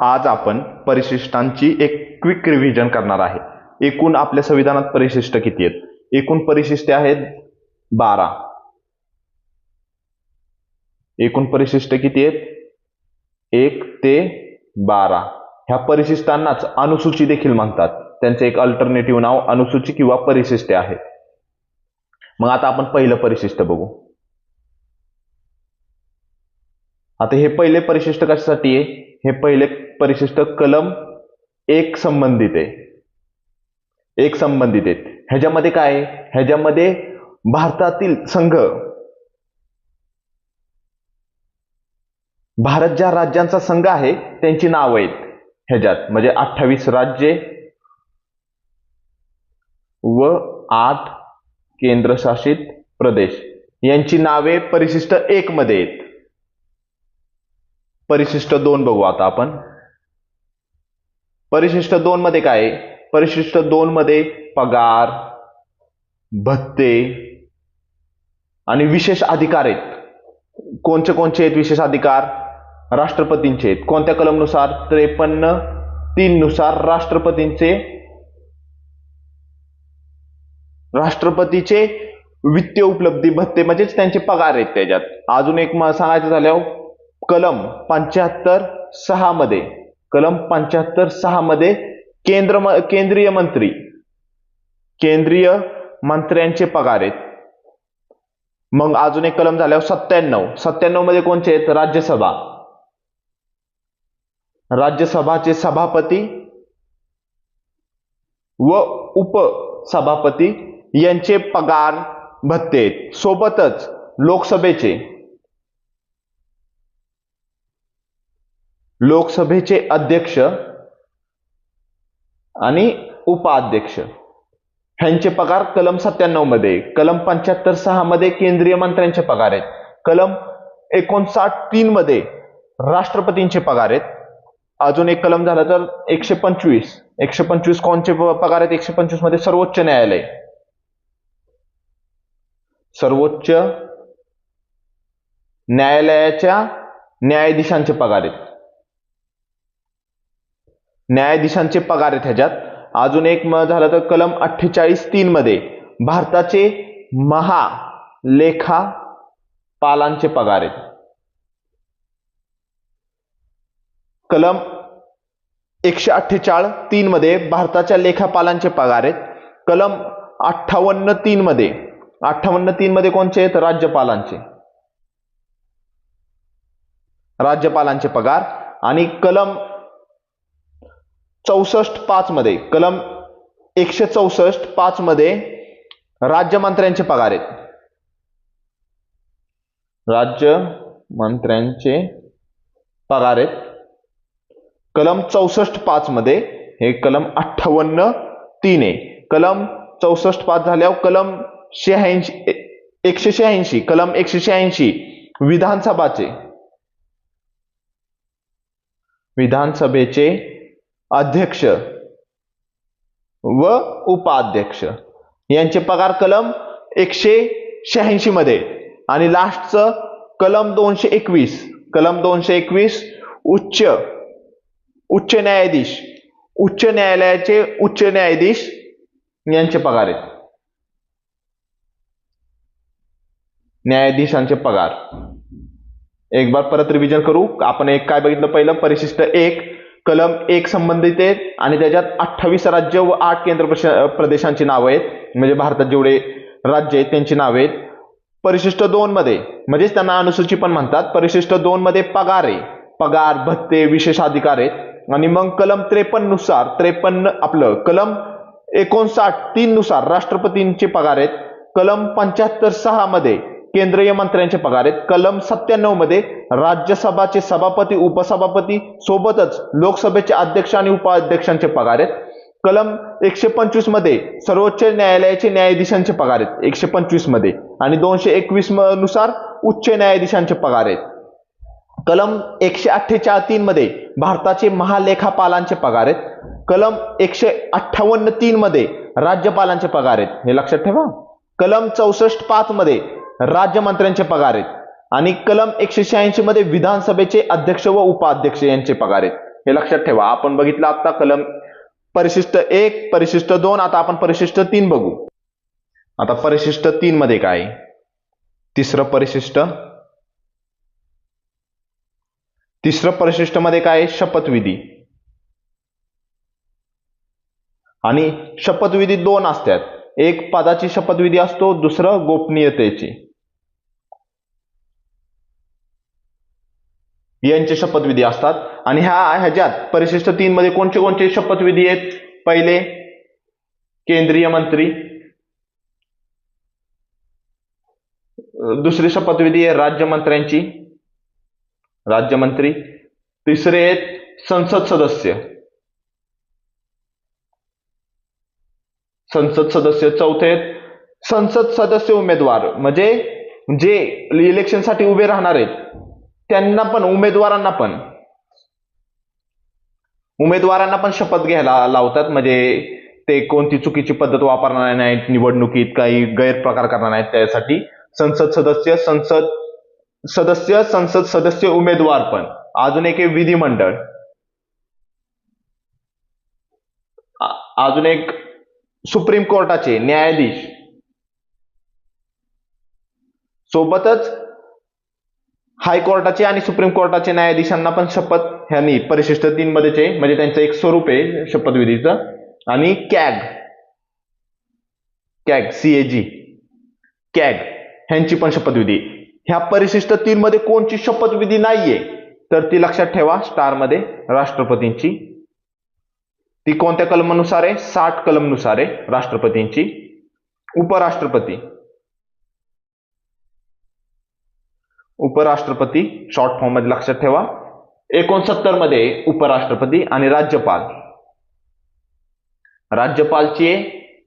आज आपण परिशिष्टांची एक क्विक रिव्हिजन करणार आहे. एकूण आपल्या संविधानात परिशिष्ट किती आहेत? एकूण परिशिष्टे आहेत 12. एकूण परिशिष्ट किती आहेत? 1 ते 12. ह्या परिशिष्टांनाच अनुसूची देखील म्हणतात. त्यांचे एक अल्टरनेटिव्ह नाव अनुसूची किंवा परिशिष्टे आहे. मग आता आपण पहिलं परिशिष्ट बघू. आता हे पहिले परिशिष्ट कशासाठी आहे? हे पहिले परिशिष्ट कलम 1 संबंधित आहे. 1 संबंधित आहेत. ह्याच्यामध्ये काय आहे? ह्याच्यामध्ये भारतातील संघ, भारत ज्या राज्यांचा संघ आहे त्यांची नावं आहेत ह्याच्यात. म्हणजे 28 राज्ये व 8 केंद्रशासित प्रदेश यांची नावे परिशिष्ट 1 मध्ये आहेत. परिशिष्ट 2 बघू आता आपण. परिशिष्ट 2 मध्ये काय आहे? परिशिष्ट 2 मध्ये पगार, भत्ते आणि विशेष अधिकार आहेत. कोणते कोणते आहेत विशेष अधिकार? राष्ट्रपतींचे आहेत. कोणत्या कलमनुसार? 53(3) नुसार राष्ट्रपतीचे वित्तीय उपलब्धी भत्ते म्हणजेच त्यांचे पगार आहेत त्याच्यात. अजून एक सांगायचं झाल्यावर कलम 75(6) मध्ये, कलम 75(6) मध्ये केंद्रीय मंत्र्यांचे पगार आहेत. मग अजून एक कलम झाल्यावर 97 मध्ये कोणते आहेत? राज्यसभाचे सभापती व उपसभापती यांचे पगार भत्ते आहेत. सोबतच लोकसभेचे अध्यक्ष आणि उपाध्यक्ष ह्यांचे पगार कलम 97 मध्ये. कलम 75(6) मध्ये केंद्रीय मंत्र्यांचे पगार आहेत. कलम 59(3) मध्ये राष्ट्रपतींचे पगार आहेत. अजून एक कलम झाला तर 125 कोणचे पगार आहेत? 125 मध्ये सर्वोच्च न्यायालयाच्या न्यायाधीशांचे पगार आहेत. न्यायाधीशांचे पगार आहेत ह्याच्यात. अजून एक झालं तर कलम 48(3) मध्ये भारताचे महालेखापालांचे पगार आहेत. कलम 148(3) मध्ये भारताच्या लेखापालांचे पगार आहेत. कलम 58(3) मध्ये कोणते आहेत? राज्यपालांचे पगार. आणि कलम 64(5) मध्ये, कलम 164(5) मध्ये राज्यमंत्र्यांचे पगार आहेत. राज्यमंत्र्यांचे पगार आहेत. कलम 64(5) मध्ये, हे कलम 58(3) आहे. कलम 64(5) झाल्यावर कलम 186 कलम 186 विधानसभेचे अध्यक्ष व उपाध्यक्ष यांचे पगार कलम 186 मध्ये. आणि लास्टचं कलम 221 उच्च न्यायालयाचे उच्च न्यायाधीश यांचे पगार आहेत. न्यायाधीशांचे पगार एक बार परत रिव्हिजन करू. आपण एक काय बघितलं? पहिलं परिशिष्ट 1 कलम 1 संबंधित आहेत आणि त्याच्यात 28 राज्य व 8 केंद्र प्रदेशांची नावं आहेत. म्हणजे भारतात जेवढे राज्य आहेत त्यांची नावे आहेत. परिशिष्ट 2 मध्ये, म्हणजेच त्यांना अनुसूची पण म्हणतात, परिशिष्ट 2 मध्ये पगार आहे. पगार, भत्ते, विशेष अधिकार आहेत. आणि मग कलम 53 आपलं कलम 59(3) नुसार राष्ट्रपतींचे पगार आहेत. कलम 75(6) मध्ये केंद्रीय मंत्र्यांचे पगार आहेत. कलम 97 मध्ये राज्यसभाचे सभापती, उपसभापती सोबतच लोकसभेचे अध्यक्ष आणि उपाध्यक्षांचे पगार आहेत. कलम 125 मध्ये सर्वोच्च न्यायालयाचे न्यायाधीशांचे पगार आहेत 125 मध्ये. आणि 221 नुसार उच्च न्यायाधीशांचे पगार आहेत. कलम 148(3) मध्ये भारताचे महालेखापालांचे पगार आहेत. कलम 158(3) मध्ये राज्यपालांचे पगार आहेत, हे लक्षात ठेवा. कलम 64(5) मध्ये राज्यमंत्र्यांचे पगार आहेत. आणि कलम 186 मध्ये विधानसभेचे अध्यक्ष व उपाध्यक्ष यांचे पगार आहेत. हे लक्षात ठेवा. आपण बघितलं आता कलम परिशिष्ट 1, परिशिष्ट 2. आता आपण परिशिष्ट 3 बघू. आता परिशिष्ट 3 मध्ये काय? तिसरं परिशिष्ट मध्ये काय? शपथविधी. आणि शपथविधी 2 असतात. एक पदाची शपथविधी असतो, दुसरं गोपनीयतेची. यांचे शपथविधी असतात. आणि ह्याच्यात परिशिष्ट 3 मध्ये कोणते कोणते शपथविधी आहेत? पहिले केंद्रीय मंत्री, दुसरी शपथविधी आहे राज्यमंत्र्यांची, राज्यमंत्री. तिसरे आहेत संसद सदस्य, चौथे आहेत संसद सदस्य उमेदवार, म्हणजे जे इलेक्शनसाठी उभे राहणार आहेत त्यांना पण, उमेदवारांना पण शपथ घ्यायला लावतात. म्हणजे ते कोणती चुकीची पद्धत वापरणार नाहीत, निवडणुकीत काही गैरप्रकार करणार नाहीत, त्यासाठी संसद सदस्य उमेदवार पण. अजून एक आहे विधिमंडळ. अजून एक सुप्रीम कोर्टाचे न्यायाधीश. सोबतच हायकोर्टाचे आणि सुप्रीम कोर्टाचे न्यायाधीशांना पण शपथ ह्यांनी परिशिष्ट 3 मध्येचे, म्हणजे त्यांचं एक स्वरूप आहे शपथविधीचं. आणि कॅग ह्यांची पण शपथविधी. ह्या परिशिष्ट 3 मध्ये कोणची शपथविधी नाहीये तर ती लक्षात ठेवा, स्टार मध्ये राष्ट्रपतींची. ती कोणत्या कलमानुसार आहे? 60 कलमनुसार आहे राष्ट्रपतींची. उपराष्ट्रपती शॉर्ट फॉर्म मध्ये लक्षात ठेवा. 69 मध्ये उपराष्ट्रपती. आणि राज्यपालची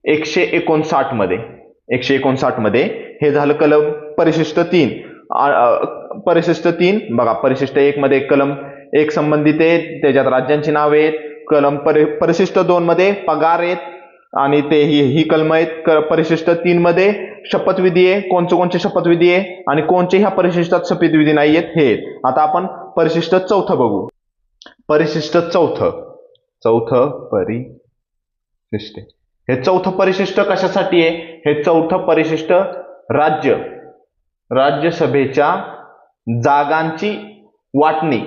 159 मध्ये. हे झालं कलम परिशिष्ट 3. परिशिष्ट 3 बघा. परिशिष्ट 1 मध्ये कलम 1 संबंधित आहे, त्याच्यात राज्यांची नावे आहेत. कलम परिशिष्ट 2 मध्ये पगार आहेत, आणि ते ही कलम आहेत. परिशिष्ट 3 मध्ये शपथविधी आहे. कोणते शपथविधी आहे आणि कोणते ह्या परिशिष्टात शपथविधी नाही आहेत हे. आता आपण परिशिष्ट 4 बघू. परिशिष्ट 4 परिशिष्ट. हे 4 परिशिष्ट कशासाठी आहे? हे 4 परिशिष्ट राज्यसभेच्या जागांची वाटणी.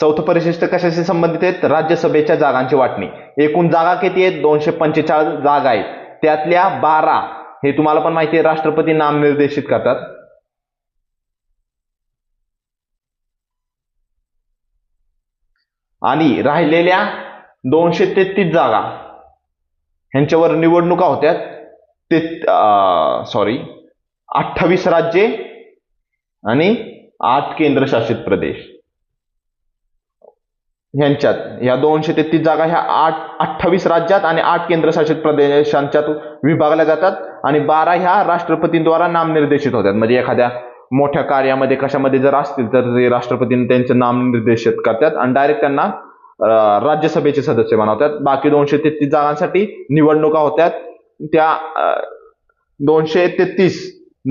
चौथं परिशिष्ट कशाशी संबंधित आहेत? राज्यसभेच्या जागांची वाटणी. एकूण जागा किती आहेत? 245 जागा आहेत. त्यातल्या 12, हे तुम्हाला पण माहिती आहे, राष्ट्रपती नामनिर्देशित करतात. आणि राहिलेल्या 233 जागा ह्यांच्यावर निवडणुका होत्यात. 28 राज्ये आणि 8 केंद्रशासित प्रदेश ह्यांच्यात. ह्या 233 जागा ह्या 28 राज्यात आणि 8 केंद्रशासित प्रदेशांच्यात विभागल्या जातात. आणि 12 ह्या राष्ट्रपतींद्वारा नामनिर्देशित होतात. म्हणजे एखाद्या मोठ्या कार्यामध्ये कशामध्ये जर असतील तर ते राष्ट्रपतींनी त्यांचं नामनिर्देशित करतात आणि डायरेक्ट त्यांना राज्यसभेचे सदस्य बनवतात. बाकी 233 जागांसाठी निवडणुका होत्यात. त्या 233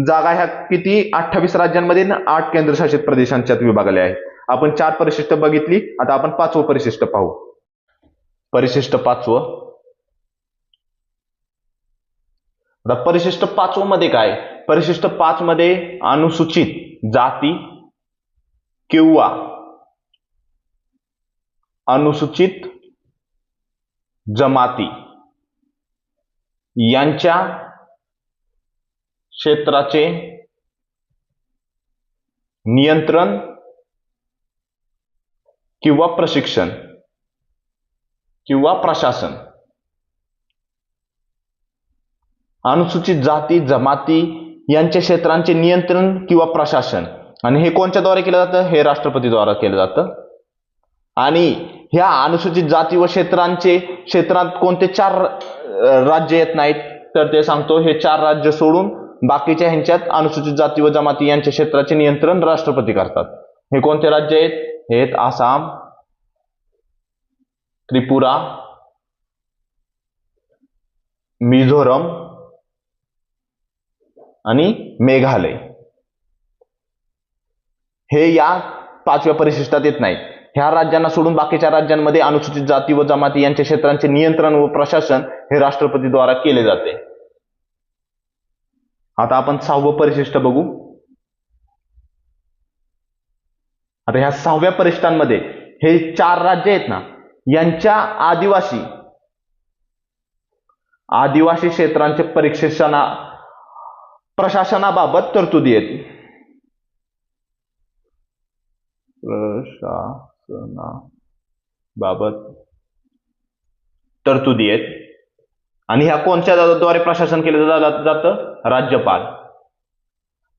जागा ह्या किती? 28 राज्यांमध्ये 8 केंद्रशासित प्रदेशांच्यात विभागल्या आहेत. आपण 4 परिशिष्ट बघितली. आता आपण 5वं परिशिष्ट पाहू. परिशिष्ट 5. आता परिशिष्ट 5 मध्ये काय? परिशिष्ट 5 मध्ये अनुसूचित जाती किंवा अनुसूचित जमाती यांच्या क्षेत्राचे नियंत्रण किंवा प्रशिक्षण किंवा प्रशासन. अनुसूचित जाती जमाती यांच्या क्षेत्रांचे नियंत्रण किंवा प्रशासन, आणि हे कोणत्याद्वारे केलं जातं? हे राष्ट्रपतीद्वारा केलं जातं. आणि ह्या अनुसूचित जाती व क्षेत्रात कोणते 4 राज्य येत नाहीत तर ते सांगतो. हे 4 राज्य सोडून बाकीच्या ह्यांच्यात अनुसूचित जाती व जमाती यांच्या क्षेत्राचे नियंत्रण राष्ट्रपती करतात. हे कोणते राज्य आहेत? हे आहेत आसाम, त्रिपुरा, मिझोरम आणि मेघालय. हे या 5व्या परिशिष्टात येत नाहीत. ह्या राज्यांना सोडून बाकीच्या राज्यांमध्ये अनुसूचित जाती व जमाती यांच्या क्षेत्रांचे नियंत्रण व प्रशासन हे राष्ट्रपतीद्वारा केले जाते. आता आपण 6वं परिशिष्ट बघू. आता ह्या 6व्या परिशिष्टांमध्ये हे 4 राज्य आहेत ना, यांच्या आदिवासी क्षेत्रांचे प्रशासनाबाबत तरतुदी आहेत. प्रशासनाबाबत तरतुदी आहेत. आणि ह्या कोणत्या द्वारे प्रशासन केलं जातं?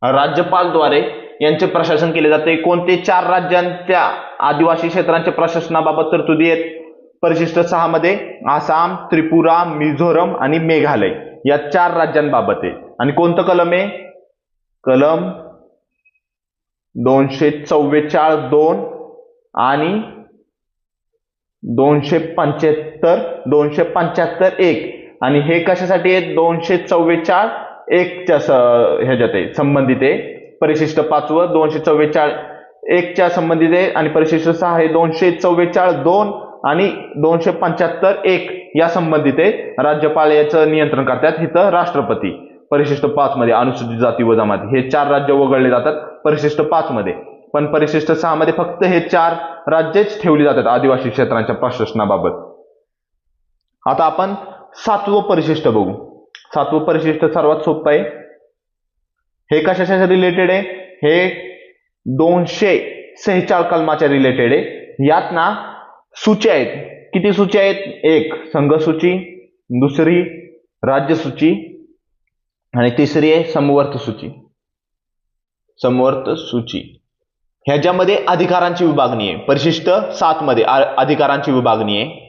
राज्यपालद्वारे यांचे प्रशासन केले जाते. कोणते 4 राज्यांच्या आदिवासी क्षेत्रांच्या प्रशासनाबाबत तरतुदी आहेत? परिशिष्ट 6 मध्ये आसाम, त्रिपुरा, मिझोरम आणि मेघालय या 4 राज्यांबाबत आहे. आणि कोणतं कलम आहे? कलम 244(2) आणि 275(1). आणि हे कशासाठी आहे? 244(1) ह्याच्यात आहे, संबंधित आहे. परिशिष्ट 5 244(1) संबंधित आहे. आणि परिशिष्ट 6 हे 244(2) आणि 275(1) या संबंधित आहे. राज्यपाल याचं नियंत्रण करतात. इथं राष्ट्रपती. परिशिष्ट 5 मध्ये अनुसूचित जाती व जमाती हे 4 राज्य वगळले जातात परिशिष्ट 5 मध्ये. पण परिशिष्ट 6 मध्ये फक्त हे 4 राज्यच ठेवली जातात आदिवासी क्षेत्रांच्या प्रशासनाबाबत. आता आपण 7वं परिशिष्ट बघू. 7वं परिशिष्ट सर्वात सोपं आहे. हे कशाच्या रिलेटेड आहे? हे 246 कलमाच्या रिलेटेड आहे. यात ना सूची आहेत. किती सूची आहेत? 1 संघ सूची, दुसरी राज्य सूची आणि तिसरी आहे समवर्त सूची. ह्याच्यामध्ये अधिकारांची विभागणी आहे. परिशिष्ट 7 मध्ये अधिकारांची विभागणी आहे.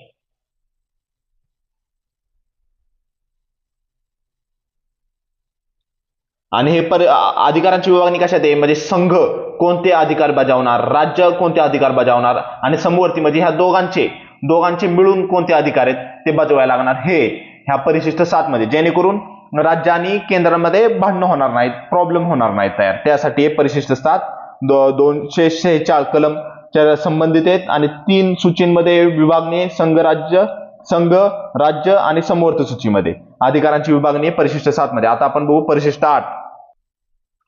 आणि हे अधिकारांची विभागणी कशात आहे? म्हणजे संघ कोणते अधिकार बजावणार, राज्य कोणते अधिकार बजावणार आणि समवर्ती म्हणजे ह्या दोघांचे मिळून कोणते अधिकार आहेत ते बजवायला लागणार, हे ह्या परिशिष्ट 7 मध्ये, जेणेकरून राज्य आणि केंद्रामध्ये भांडणं होणार नाहीत, प्रॉब्लेम होणार नाहीत तयार. त्यासाठी हे परिशिष्ट 7 246 कलम संबंधित आहेत. आणि 3 सूचींमध्ये विभागणी संघ, राज्य आणि समवर्त सूचीमध्ये अधिकारांची विभागणी आहे परिशिष्ट 7 मध्ये. आता आपण बघू परिशिष्ट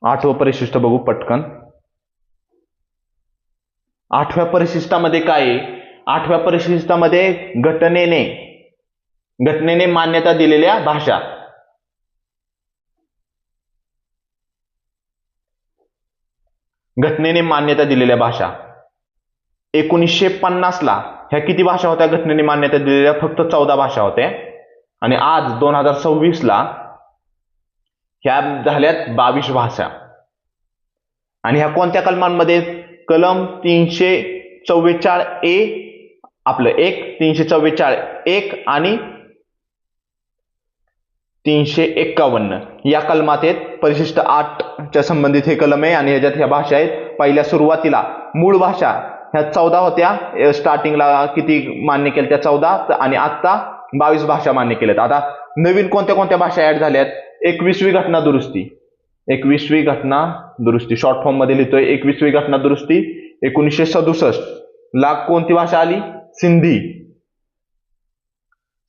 8वं परिशिष्ट बघू पटकन. 8व्या परिशिष्टामध्ये काय आहे? 8व्या परिशिष्टामध्ये घटनेने मान्यता दिलेल्या भाषा. घटनेने मान्यता दिलेल्या भाषा 1950 ला ह्या किती भाषा होत्या घटनेने मान्यता दिलेल्या? फक्त 14 भाषा होत्या. आणि आज 2026 ला ह्या झाल्यात 22 भाषा. आणि ह्या कोणत्या कलमांमध्ये? कलम 344(a) आपलं 1, 344(1) आणि 351 या कलमात आहेत. परिशिष्ट 8च्या संबंधित हे कलम आहे. आणि ह्याच्यात ह्या भाषा आहेत. पहिल्या सुरुवातीला मूळ भाषा ह्या 14 होत्या. स्टार्टिंगला किती मान्य केल्या? त्या 14. आणि आता 22 भाषा मान्य केल्यात. आता नवीन कोणत्या भाषा ऍड झाल्यात? 21वी घटना दुरुस्ती शॉर्ट फॉर्म मध्ये लिहितोय. 21वी घटना दुरुस्ती 1967 ला कोणती भाषा आली?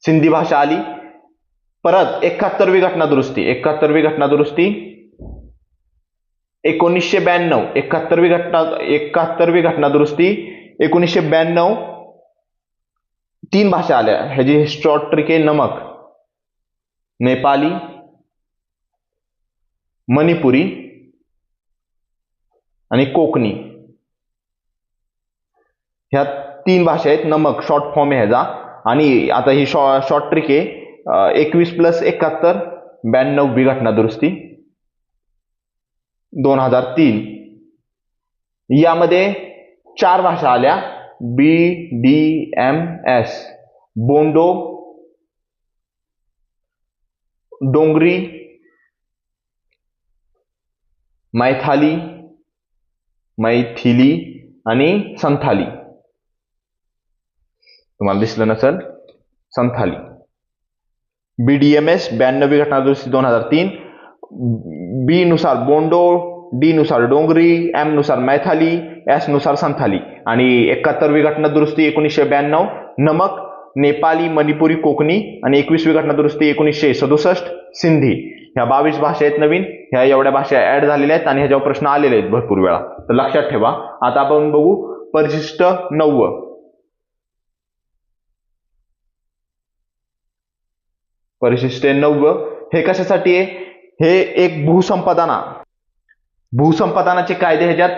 सिंधी भाषा आली. परत 71वी घटना दुरुस्ती 1992 71वी घटना दुरुस्ती 1992 3 भाषा आल्या. ह्याची शॉर्ट ट्रिक आहे नमक, नेपाली, मणिपुरी आणि कोकणी. ह्या 3 भाषा आहेत. नमक शॉर्ट फॉर्म आहे ह्याचा. आणि आता ही शॉर्ट ट्रिक आहे. 21+71 92वी घटना दुरुस्ती 2003. यामध्ये 4 भाषा आल्या. BDMS बोंडो, डोंगरी, मैथिली आणि संथाली. तुम्हाला दिसलं नसेल, संथाली. BDMS 92वी घटना दुरुस्ती 2003. बी नुसार बोंडो, डी नुसार डोंगरी, एम नुसार मैथाली, एस नुसार संथाली. आणि 71वी घटना दुरुस्ती 1992 नमक, नेपाली, मणिपुरी, कोकणी. आणि 21वी घटना दुरुस्ती 1967 सिंधी. ह्या 22 भाषा आहेत नवीन. ह्या एवढ्या भाषा ऍड झालेल्या आहेत आणि ह्याच्यावर प्रश्न आलेले आहेत भरपूर वेळा, तर लक्षात ठेवा. आता आपण बघू परिशिष्ट 9. परिशिष्ट 9 हे कशासाठी आहे? हे एक भूसंपादनाचे कायदे ह्याच्यात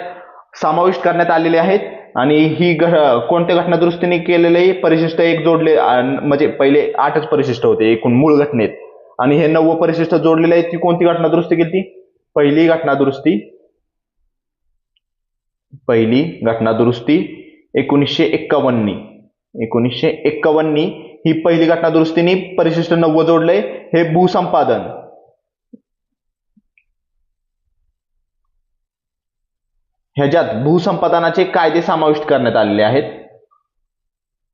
समाविष्ट करण्यात आलेले आहेत. आणि ही कोणत्या घटना दुरुस्तीने केलेले? परिशिष्ट 1 जोडले, म्हणजे पहिले 8च परिशिष्ट होते एकूण मूळ घटनेत, आणि हे 9वं परिशिष्ट जोडलेले आहे. ती कोणती घटना दुरुस्ती केली? पहिली घटना दुरुस्ती 1951 ही पहिली घटना दुरुस्तीने परिशिष्ट 9 जोडलंय. हे भूसंपादन, ह्याच्यात भूसंपादनाचे कायदे समाविष्ट करण्यात आलेले आहेत.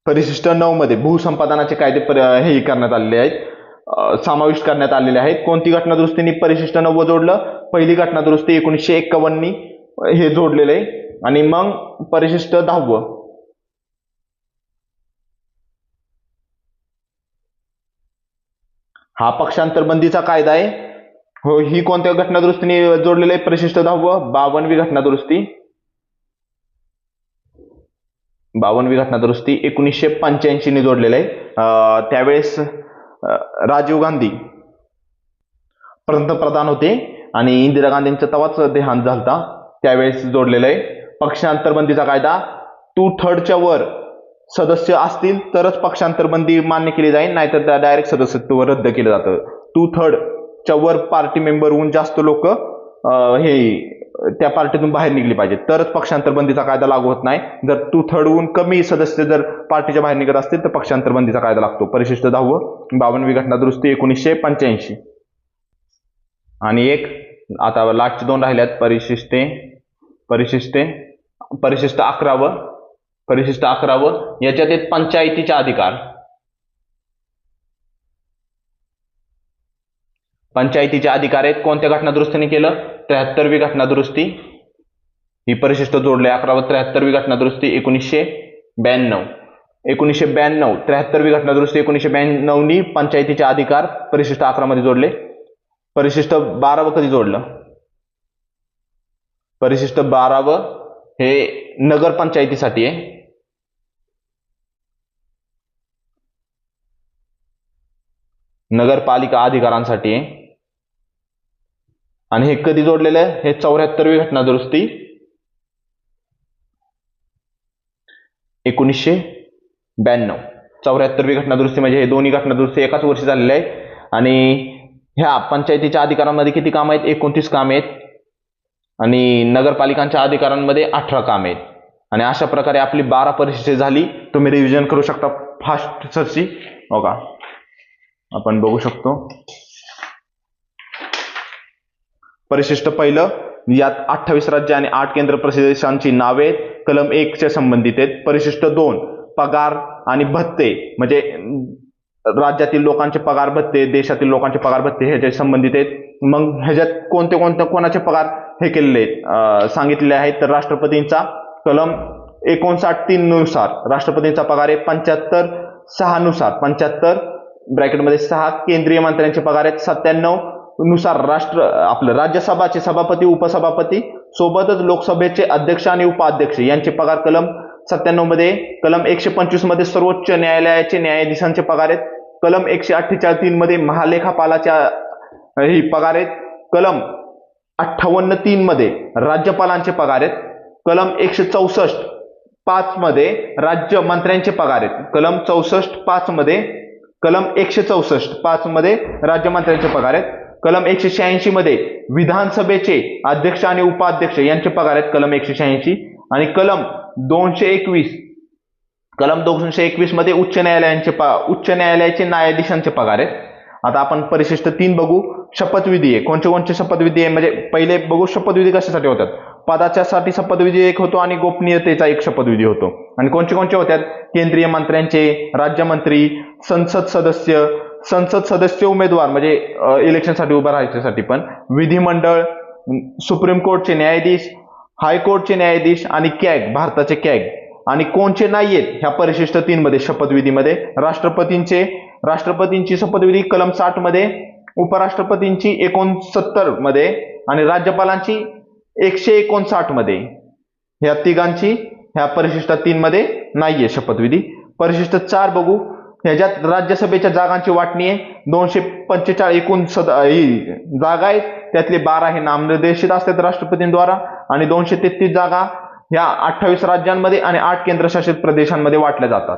परिशिष्ट 9 मध्ये भूसंपादनाचे कायदे हे करण्यात आलेले आहेत, समाविष्ट करण्यात आलेले आहेत. कोणती घटना दुरुस्तीने परिशिष्ट 9 जोडलं? पहिली घटना दुरुस्ती 1951 हे जोडलेले आहे. आणि मग परिशिष्ट 10 हा पक्षांतर बंदीचा कायदा आहे. हो, ही कोणत्या घटना दुरुस्तीने जोडलेले आहे? परिशिष्ट 10 52वी घटना दुरुस्ती. 52वी घटना दुरुस्ती 1985 ने जोडलेलं आहे. त्यावेळेस राजीव गांधी पंतप्रधान होते आणि इंदिरा गांधींचं तेव्हाच देहांत झालता, त्यावेळेस जोडलेलं आहे. पक्षांतरबंदीचा कायदा 2/3च्या वर सदस्य असतील तरच पक्षांतरबंदी मान्य केली जाईल, नाहीतर त्या डायरेक्ट सदस्यत्व रद्द केलं जातं. 2/3च्या वर पार्टी मेंबर होऊन जास्त लोक हे त्या पार्टीतून बाहेर निघली पाहिजे, तरच पक्षांतरबंदीचा कायदा लागू होत नाही. जर 2/3 हून कमी सदस्य जर पार्टीच्या बाहेर निघत असतील तर पक्षांतरबंदीचा कायदा लागतो. परिशिष्ट 10 52वी घटना दुरुस्ती 1985. आणि एक आता लास्टचे 2 राहिल्यात. परिशिष्ट 11 याच्यात आहेत पंचायतीचे अधिकार. पंचायतीचे अधिकार आहेत. कोणत्या घटना दुरुस्तीने केलं? 73वी घटना दुरुस्ती. ही परिशिष्ट जोडले 11 व 73वी घटना दुरुस्ती 1992. 73वी घटना दुरुस्ती 1992 नी पंचायतीचे अधिकार परिशिष्ट 11 मध्ये जोडले. परिशिष्ट 12 कधी जोडलं? परिशिष्ट 12 हे नगर पंचायतीसाठी आहे. नगरपालिका अधिकारांसाठी आहे. आणि हे कधी जोडलेलं आहे? हे 74वी घटना दुरुस्ती 1992. 74वी घटना दुरुस्ती म्हणजे हे दोन्ही घटना दुरुस्ती एकाच वर्षी झालेल्या आहे. आणि ह्या पंचायतीच्या अधिकारांमध्ये किती काम आहेत? 29 कामे आहेत. आणि नगरपालिकांच्या अधिकारांमध्ये 18 कामे आहेत. आणि अशा प्रकारे आपली 12 परिशिष्टे झाली. तुम्ही रिव्हिजन करू शकता फास्ट सरची. हो का, आपण बघू शकतो. परिशिष्ट 1 यात 28 राज्य आणि 8 केंद्र प्रदेशांची नावे कलम 1 च्या संबंधित आहेत. परिशिष्ट 2 पगार आणि भत्ते, म्हणजे राज्यातील लोकांचे पगार भत्ते, देशातील लोकांचे पगार भत्ते ह्याच्या संबंधित आहेत. मग ह्याच्यात कोणाचे पगार हे केलेले आहेत सांगितलेले आहेत? तर राष्ट्रपतींचा कलम 59(3) नुसार राष्ट्रपतींचा पगार आहे. 75(6) नुसार 75 ब्रॅकेटमध्ये 6 केंद्रीय मंत्र्यांचे पगार आहेत. 97 नुसार राज्यसभाचे सभापती, उपसभापती सोबतच लोकसभेचे अध्यक्ष आणि उपाध्यक्ष यांचे पगार कलम 97 मध्ये. कलम 125 मध्ये सर्वोच्च न्यायालयाचे न्यायाधीशांचे पगार आहेत. कलम 148(3) मध्ये महालेखापालाच्या ही पगार आहेत. कलम 58(3) मध्ये राज्यपालांचे पगार आहेत. कलम 164(5) मध्ये राज्य मंत्र्यांचे पगार आहेत. कलम 164(5) मध्ये राज्यमंत्र्यांचे पगार आहेत. कलम 186 मध्ये विधानसभेचे अध्यक्ष आणि उपाध्यक्ष यांचे पगार आहेत. कलम 186. आणि कलम 221 मध्ये उच्च न्यायालयाचे न्यायाधीशांचे पगार आहेत. आता आपण परिशिष्ट 3 बघू. शपथविधी आहे. कोणते शपथविधी आहे? म्हणजे पहिले बघू शपथविधी कशासाठी होतात. पदाच्यासाठी शपथविधी एक होतो आणि गोपनीयतेचा एक शपथविधी होतो. आणि कोणते होत्यात? केंद्रीय मंत्र्यांचे, राज्यमंत्री, संसद सदस्य उमेदवार म्हणजे इलेक्शनसाठी उभा राहायच्यासाठी पण, विधिमंडळ, सुप्रीम कोर्टचे न्यायाधीश, हायकोर्टचे न्यायाधीश आणि कॅग, भारताचे कॅग. आणि कोणचे नाहीयेत ह्या परिशिष्ट 3 मध्ये शपथविधीमध्ये? राष्ट्रपतींची शपथविधी कलम 60 मध्ये, उपराष्ट्रपतींची 69 मध्ये आणि राज्यपालांची 159 मध्ये. ह्या तिघांची ह्या परिशिष्ट 3 मध्ये नाहीये शपथविधी. परिशिष्ट 4 बघू. ह्याच्यात राज्यसभेच्या जागांची वाटणी आहे. 245 एकूण जागा आहेत, त्यातले 12 हे नामनिर्देशित असतात राष्ट्रपतींद्वारा आणि 233 जागा ह्या 28 राज्यांमध्ये आणि 8 केंद्रशासित प्रदेशांमध्ये वाटल्या जातात.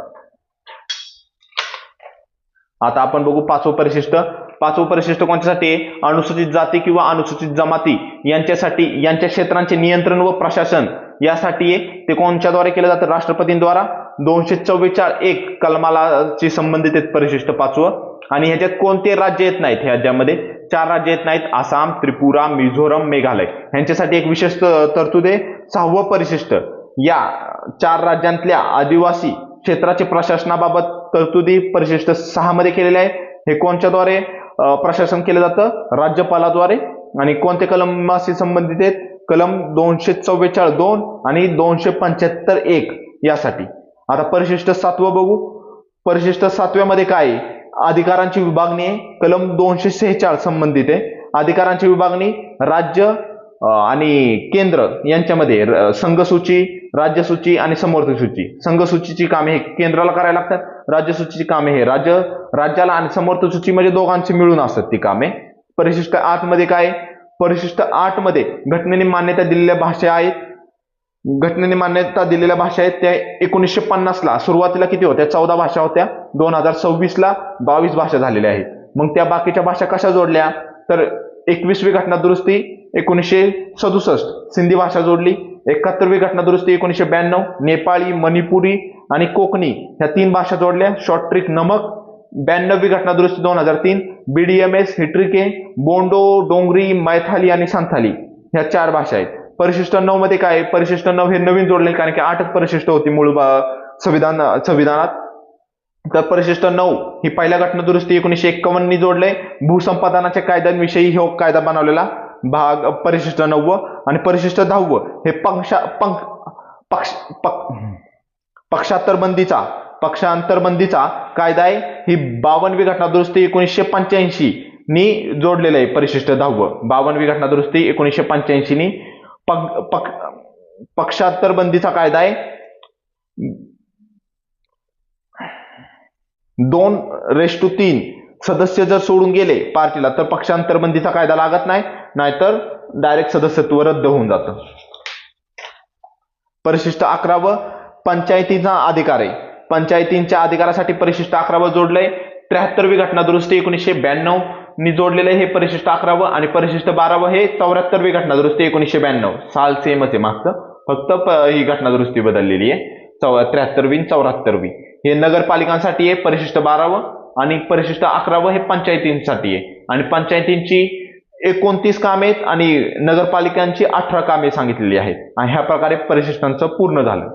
आता आपण बघू पाचवं परिशिष्ट. पाचवं परिशिष्ट कोणत्यासाठी आहे? अनुसूचित जाती किंवा अनुसूचित जमाती यांच्यासाठी, यांच्या क्षेत्रांचे नियंत्रण व प्रशासन यासाठी आहे. ते कोणत्याद्वारे केलं जातं? राष्ट्रपतींद्वारा. 244 कलमालाची संबंधित आहेत परिशिष्ट पाचवं. आणि ह्याच्यात कोणते राज्य येत नाहीत? ह्या राज्यामध्ये 4 राज्य येत नाहीत: आसाम, त्रिपुरा, मिझोरम, मेघालय. यांच्यासाठी एक विशेष तरतूद आहे. 6वं परिशिष्ट. या 4 राज्यांतल्या आदिवासी क्षेत्राचे प्रशासनाबाबत तरतुदी परिशिष्ट 6 मध्ये केलेले आहे. हे कोणत्याद्वारे प्रशासन केलं जातं? राज्यपालाद्वारे. आणि कोणते कलमाशी संबंधित आहेत? कलम 244(2) आणि 275(1) यासाठी. आता परिशिष्ट 7वं बघू. परिशिष्ट 7व्यामध्ये काय आहे? अधिकारांची विभागणी आहे. कलम 246 संबंधित आहे. अधिकारांची विभागणी राज्य आणि केंद्र यांच्यामध्ये संघसूची, राज्यसूची आणि समवर्ती सूची. संघसूचीची कामे हे केंद्राला करायला लागतात, राज्यसूचीची कामे हे राज्याला, आणि समवर्ती सूची म्हणजे दोघांची मिळून असतात ती कामे. परिशिष्ट 8 मध्ये काय? परिशिष्ट 8 मध्ये घटनेने मान्यता दिलेल्या भाषा आहेत. घटनेने मान्यता दिलेल्या भाषा आहेत त्या 1950 ला सुरुवातीला किती होत्या? 14 भाषा होत्या. 2026 ला 22 भाषा झालेल्या आहेत. मग त्या बाकीच्या भाषा कशा जोडल्या? तर 21वी घटना दुरुस्ती 1967 सिंधी भाषा जोडली. 71वी घटना दुरुस्ती 1992 नेपाळी, मणिपुरी आणि कोकणी ह्या 3 भाषा जोडल्या. शॉर्ट ट्रिक नमक. 92वी घटना दुरुस्ती 2003 BDMS, हिट्रिके, बोंडो, डोंगरी, मैथाली आणि संथाली ह्या 4 भाषा आहेत. परिशिष्ट 9 मध्ये काय? परिशिष्ट 9 हे नवीन जोडले, कारण की 8च परिशिष्ट होती मूळ संविधानात. तर परिशिष्ट 9 ही पहिल्या घटना दुरुस्ती 1951 जोडले. भूसंपादनाच्या कायद्यांविषयी हे कायदा बनवलेला भाग परिशिष्ट 9. आणि परिशिष्ट 10 हे पक्षांतरबंदीचा कायदा आहे. ही 52वी घटना दुरुस्ती 1985 नी जोडलेलं आहे. परिशिष्ट 10 52वी घटना दुरुस्ती 1985 नी पक्षांतरबंदीचा कायदा आहे. 2:3 सदस्य जर सोडून गेले पार्टीला तर पक्षांतरबंदीचा कायदा लागत नाही, नाहीतर डायरेक्ट सदस्यत्व रद्द होऊन जातं. परिशिष्ट 11 पंचायतीचा अधिकार आहे. पंचायतींच्या अधिकारासाठी परिशिष्ट 11 जोडलंय. 73वी घटना दुरुस्ती 1992 नी जोडलेलं आहे हे परिशिष्ट 11. आणि परिशिष्ट 12 हे 74वी घटना दुरुस्ती 1992. साल सेमच आहे मागचं, फक्त ही घटना दुरुस्ती बदललेली आहे. 73वी 74वी हे नगरपालिकांसाठी आहे परिशिष्ट 12. आणि परिशिष्ट 11 हे पंचायतींसाठी आहे. आणि पंचायतींची 29 कामे आहेत आणि नगरपालिकांची 18 कामे सांगितलेली आहेत. आणि ह्या प्रकारे परिशिष्टांचं पूर्ण झालं.